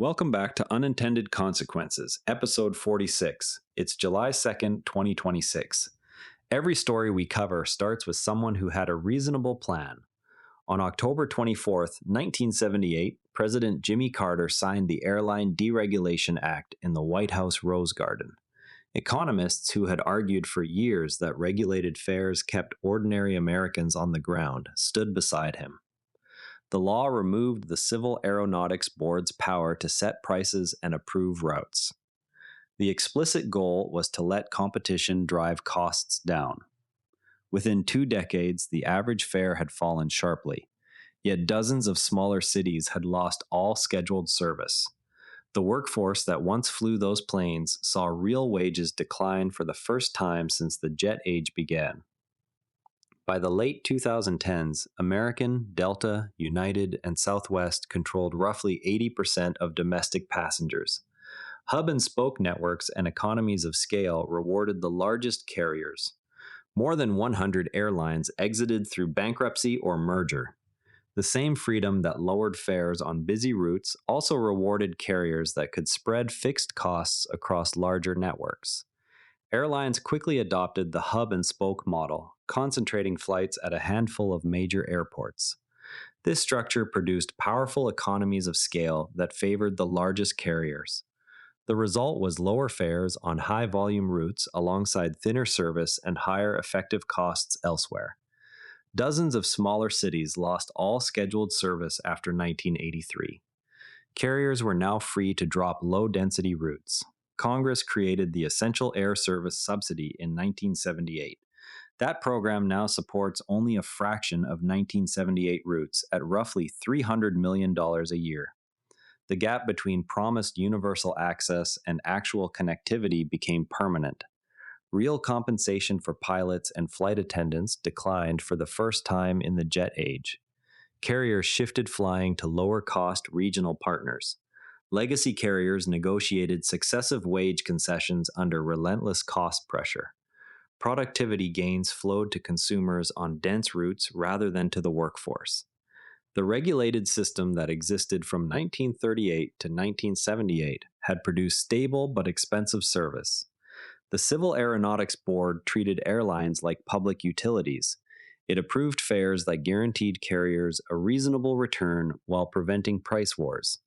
Welcome back to Unintended Consequences, episode 46. It's July 2nd, 2026. Every story we cover starts with someone who had a reasonable plan. On October 24th, 1978, President Jimmy Carter signed the Airline Deregulation Act in the White House Rose Garden. Economists who had argued for years that regulated fares kept ordinary Americans on the ground stood beside him. The law removed the Civil Aeronautics Board's power to set prices and approve routes. The explicit goal was to let competition drive costs down. Within 2 decades, the average fare had fallen sharply, yet dozens of smaller cities had lost all scheduled service. The workforce that once flew those planes saw real wages decline for the first time since the jet age began. By the late 2010s, American, Delta, United, and Southwest controlled roughly 80% of domestic passengers. Hub and spoke networks and economies of scale rewarded the largest carriers. More than 100 airlines exited through bankruptcy or merger. The same freedom that lowered fares on busy routes also rewarded carriers that could spread fixed costs across larger networks. Airlines quickly adopted the hub and spoke model, concentrating flights at a handful of major airports. This structure produced powerful economies of scale that favored the largest carriers. The result was lower fares on high-volume routes alongside thinner service and higher effective costs elsewhere. Dozens of smaller cities lost all scheduled service after 1983. Carriers were now free to drop low-density routes. Congress created the Essential Air Service Subsidy in 1978. That program now supports only a fraction of 1978 routes at roughly $300 million a year. The gap between promised universal access and actual connectivity became permanent. Real compensation for pilots and flight attendants declined for the first time in the jet age. Carriers shifted flying to lower-cost regional partners. Legacy carriers negotiated successive wage concessions under relentless cost pressure. Productivity gains flowed to consumers on dense routes rather than to the workforce. The regulated system that existed from 1938 to 1978 had produced stable but expensive service. The Civil Aeronautics Board treated airlines like public utilities. It approved fares that guaranteed carriers a reasonable return while preventing price wars.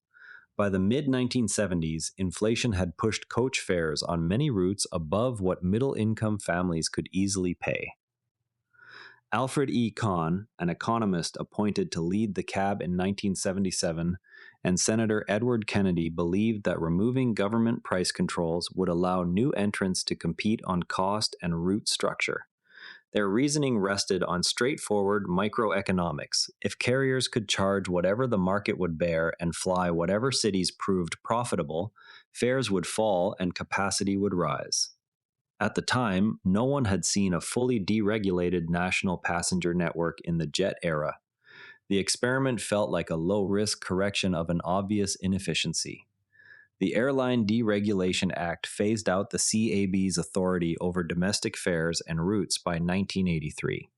By the mid-1970s, inflation had pushed coach fares on many routes above what middle-income families could easily pay. Alfred E. Kahn, an economist appointed to lead the CAB in 1977, and Senator Edward Kennedy believed that removing government price controls would allow new entrants to compete on cost and route structure. Their reasoning rested on straightforward microeconomics. If carriers could charge whatever the market would bear and fly whatever cities proved profitable, fares would fall and capacity would rise. At the time, no one had seen a fully deregulated national passenger network in the jet era. The experiment felt like a low-risk correction of an obvious inefficiency. The Airline Deregulation Act phased out the CAB's authority over domestic fares and routes by 1983.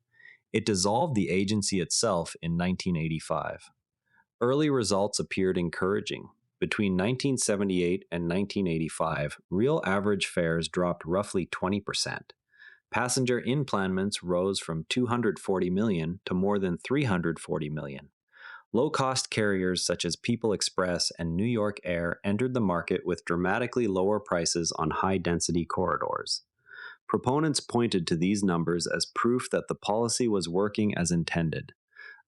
It dissolved the agency itself in 1985. Early results appeared encouraging. Between 1978 and 1985, real average fares dropped roughly 20%. Passenger implanments rose from 240 million to more than 340 million. Low-cost carriers such as People Express and New York Air entered the market with dramatically lower prices on high-density corridors. Proponents pointed to these numbers as proof that the policy was working as intended.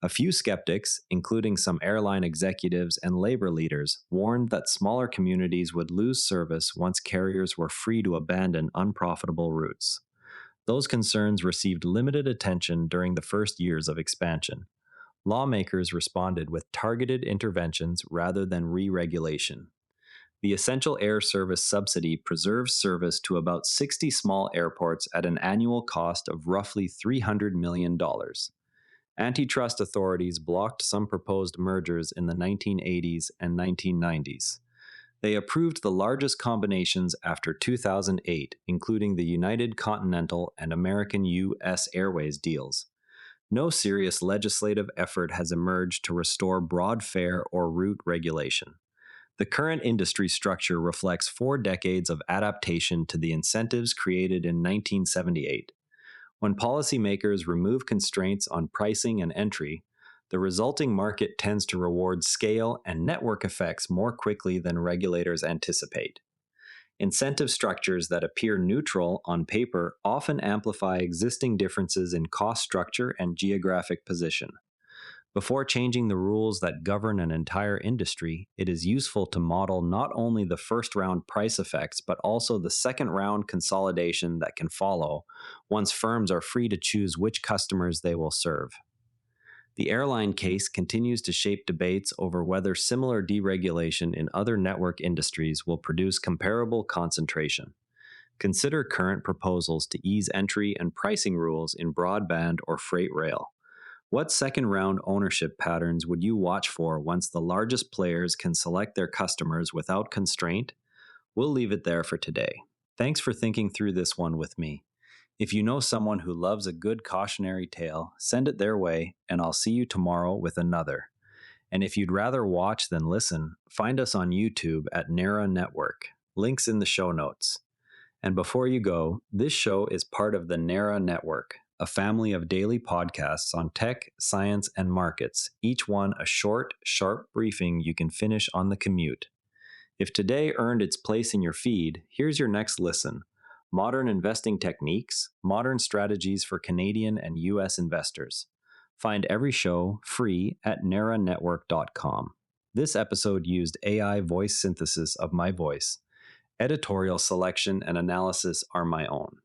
A few skeptics, including some airline executives and labor leaders, warned that smaller communities would lose service once carriers were free to abandon unprofitable routes. Those concerns received limited attention during the first years of expansion. Lawmakers responded with targeted interventions rather than re-regulation. The Essential Air Service Subsidy preserves service to about 60 small airports at an annual cost of roughly $300 million. Antitrust authorities blocked some proposed mergers in the 1980s and 1990s. They approved the largest combinations after 2008, including the United Continental and American U.S. Airways deals. No serious legislative effort has emerged to restore broad fare or route regulation. The current industry structure reflects 4 decades of adaptation to the incentives created in 1978. When policymakers remove constraints on pricing and entry, the resulting market tends to reward scale and network effects more quickly than regulators anticipate. Incentive structures that appear neutral on paper often amplify existing differences in cost structure and geographic position. Before changing the rules that govern an entire industry, it is useful to model not only the first round price effects, but also the second round consolidation that can follow once firms are free to choose which customers they will serve. The airline case continues to shape debates over whether similar deregulation in other network industries will produce comparable concentration. Consider current proposals to ease entry and pricing rules in broadband or freight rail. What second-round ownership patterns would you watch for once the largest players can select their customers without constraint? We'll leave it there for today. Thanks for thinking through this one with me. If you know someone who loves a good cautionary tale, send it their way, and I'll see you tomorrow with another. And if you'd rather watch than listen, find us on YouTube at NARA Network. Links in the show notes. And before you go, this show is part of the NARA Network, a family of daily podcasts on tech, science, and markets, each one a short, sharp briefing you can finish on the commute. If today earned its place in your feed, here's your next listen. Modern investing techniques, modern strategies for Canadian and US investors. Find every show free at naranetwork.com. This episode used AI voice synthesis of my voice. Editorial selection and analysis are my own.